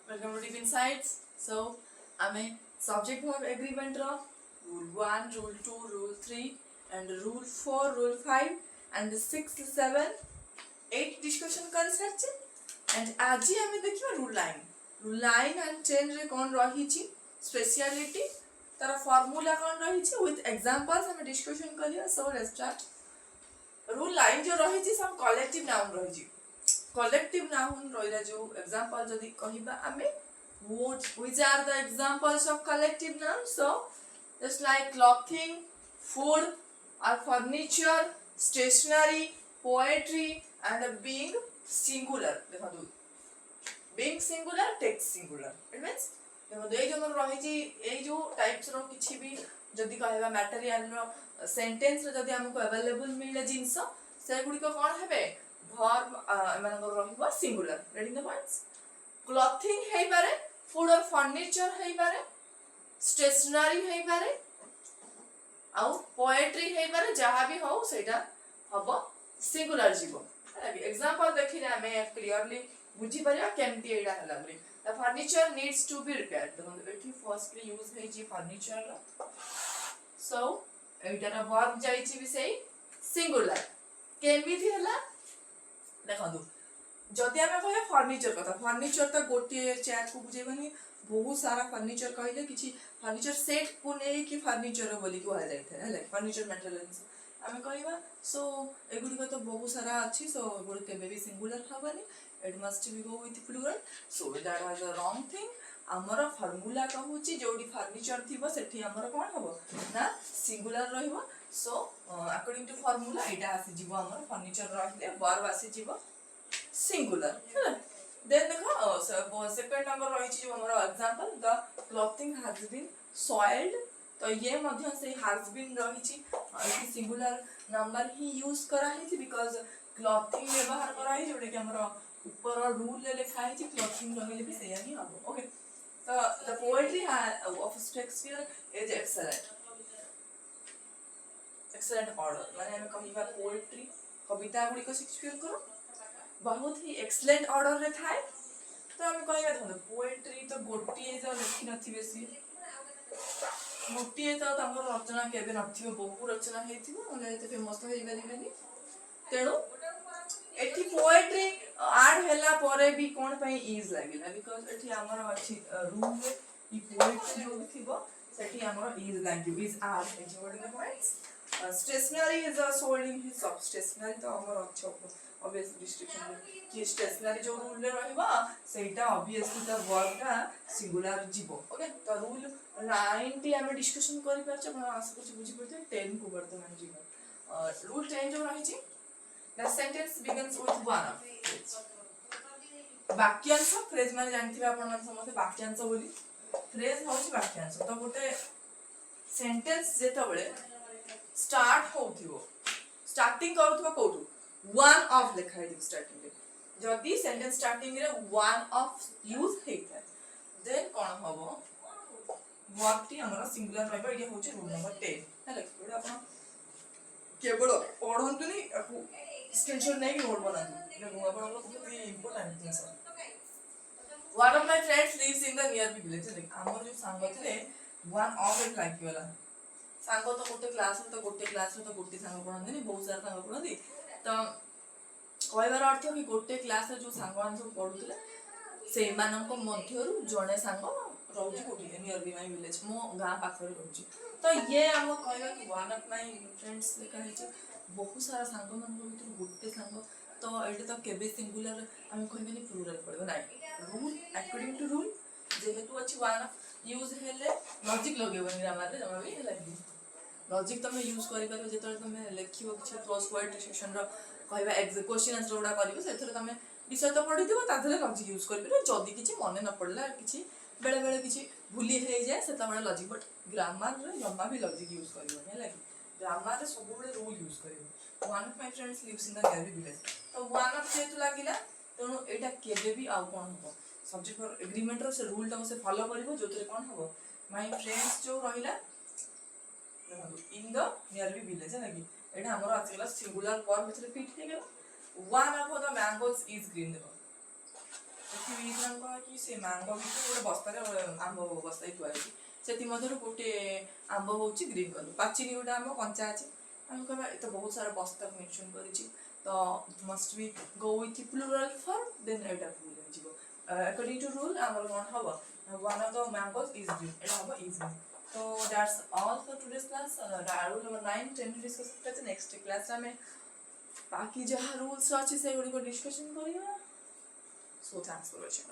Welcome to Deep Insights. So, I'm a subject verb agreement of Rule 1, Rule 2, Rule 3, and Rule 4, Rule 5, and the 6, 7, 8 discussion कर सारचे. And आज ही हमें देखिए Rule 9. Rule 9 and 10 रे कौन रही ची speciality तारा formula कौन रही ची with examples हमें discussion करिए. So let's start. Rule 9 जो रही ची सब collective noun रही ची. Collective noun ରହିଲା जो example जदि कहिबा आमे which are the examples of collective nouns. So just like clothing, food or furniture, stationery, poetry and being singular. देखो being singular text singular. It means देखो ये जो हमर रही ची ये जो types रो किछि भी जदि कहबा material रो sentence रो जदि हमको available मिले जिंस से गुडी को कोन हेबे verb एमानकर रहिबो singular. Reading the points. Clothing हेइ पारे, food or furniture हेइ पारे, stationery हेइ पारे, आउ poetry हेइ पारे, जहा भी हो सेटा हबो singular जीवो. Example देखिले हमें clearly बुझी परिया केमती एडा हला बरी. The furniture needs to be repaired. देखो एठी firstly use हेइ जी furniture रो. So एटार verb जाई छि भी सेही singular. केमिति हला देखो जदि आमे कहे फर्नीचर कथा फर्नीचर तो गोटे चेयर को बुझेबनी बहुत सारा फर्नीचर कहले किछि फर्नीचर सेट को नै कि फर्नीचर बोली को आ जायथे हले फर्नीचर मटेरियल्स आमे कहबा सो एगुडी को तो बहुत सारा अछि सो एगुडी केबे भी सिंगुलर हबनी it must be go with plural so that was a wrong thing हमर फार्मूला कहूची जोडी फर्नीचर थिबो सेठी हमर कोन हबो ना सिंगुलर रहइबो सो अकॉर्डिंग टू फार्मूला एटा आसी जीवो हमर फर्नीचर रहिले वर्ब आसी जीवो singular. Then देखो second number रही जो हमारा example the clothing has been soiled तो ये मध्य से has been रही ची इसी singular number ही use करा ही थी because clothing व्यवहार करा ही जोड़े कि हमारा ऊपर और rule ले लिखा है जी clothing रही ले भी सही नहीं आबो. Okay. So the poetry of Shakespeare is excellent. Excellent order. माने हमें कहीं बार poetry कविता गुड़ी को Shakespeare करो बहुत ही एक्सलेंट ऑर्डर रे थाए तो हम कहबा देखो पोएट्री तो गोटिए जो लिखि नथि बेसी गोटिए तो तमर रचना केबे नथिबो बहु रचना हेतिबो ओले एते फेमस तो हेइ बेनी तेणु एठी पोएट्री ऐड हैला परे भी कोन पई इज लागिला बिकॉज़ एठी हमर अछि रूल रे ई पोएट्री जो थिबो सेठी हमर इज लागियो इज आर एठी wording points stationery is a sold in his सब स्टेशनरी तो हमर अच्छो obvious restriction कि stationary जो rule ले रही बा सेटा obviously the verb का singular जीवो. Okay तो rule 90 हमें discussion करी परचे अपन आशा कुछ बुझी पड़ते 10 को वर्तमान जीवन rule 10 जो रही छी the sentence begins with one वाक्यांश phrase माने जानथि आपण मन समझे वाक्यांश बोली phrase होची वाक्यांश तो गोटे sentence जेता बळे start होथिबो starting करूथबो कोठु one of लिखा है स्टार्टिंग रे जदी सेंटेंस स्टार्टिंग रे one of यूज हेता देन कोन हबो वर्ब टी हमरा सिंगुलर रहबो ये होची रूल नंबर 10 हैला एटा अपन केवल पढंतुनी आपु स्क्रीनशॉट नै नोट बनातु एटा अपन हमरो बहुत ही important things one of my friends lives in the nearby village देख हमर जो सांग थले one of इट लाइक वाला सांग तो गोटे क्लास रे तो गोटे सांग पढंदी नहीं बहुत सारा सांग पढंदी तो कहबार अर्थ कि गोटे क्लास रे जो सांगवान सब पढुतले से मानक मध्यरु जणे सांग रहउची कोठी नियर बी माय विलेज मो गां पाखरे रहउची तो ये हम कहबा कि वन ऑफ माय फ्रेंड्स लेखा है बहुत सारा सांग मन भीतर गोटे सांग तो एटे तो केबे सिंगुलर हम कहबेनी प्लुरल पड़बो नाही रूल अकॉर्डिंग टू रूल जेहेतु अछि वन ऑफ यूज हेले लॉजिक लगेबनी ग्रामर रे जमा भी लागी लॉजिक तमे यूज करि परबो जेतले तमे लेखिबो कि क्लोज पोएट्री सेक्शन रो कहबा क्वेश्चन आंसर उडा करिवो सेथरे तमे विषय तो पढि दिबो ताथले लॉजिक यूज करबिरो जदी किछि मने न पडला किछि बेले बेले किछि भूली हे जाय सेता बेले लॉजिक बट ग्रामर रे जम्मा भी लॉजिक यूज करिवो नै लागी ग्रामर रे सब बेले रूल यूज करिवो one of my friends lives in the near village तो वन ऑफ जेतु लागिला तणु एटा केबे भी आउ कोन हो सब्जेक्ट फॉर एग्रीमेंट रो से रूल ता से फॉलो करिवो जोतरे कोन हो माय फ्रेंड्स जो रहिला in the nearby village लगी एटा हमर आजकल सिंगुलर वर्ब में फिट हे गेल one of the mangoes is green देखो इफ वी इज कह कि से मैंगो भी गोटे बस्तारे आंब बस्ता थुआई से गोटे आंब हूँ ग्रीन कलर पाचिनी गोटे आंब कंचा अच्छे आम कह तो बहुत सारा बस्ता मेंशन कर तो must be go with plural form then एटा भूल हो अकॉर्डिंग टू रूल आमर कौन हम one of the mangoes is green एटा हम इज ग्रीन तो that's all for today's class rule number 9 10 discuss करते नेक्स्ट क्लास में बाकी जहाँ रूल्स अच्छे से गुड़ी को डिस्कशन करिया सो थैंक्स फॉर वाचिंग।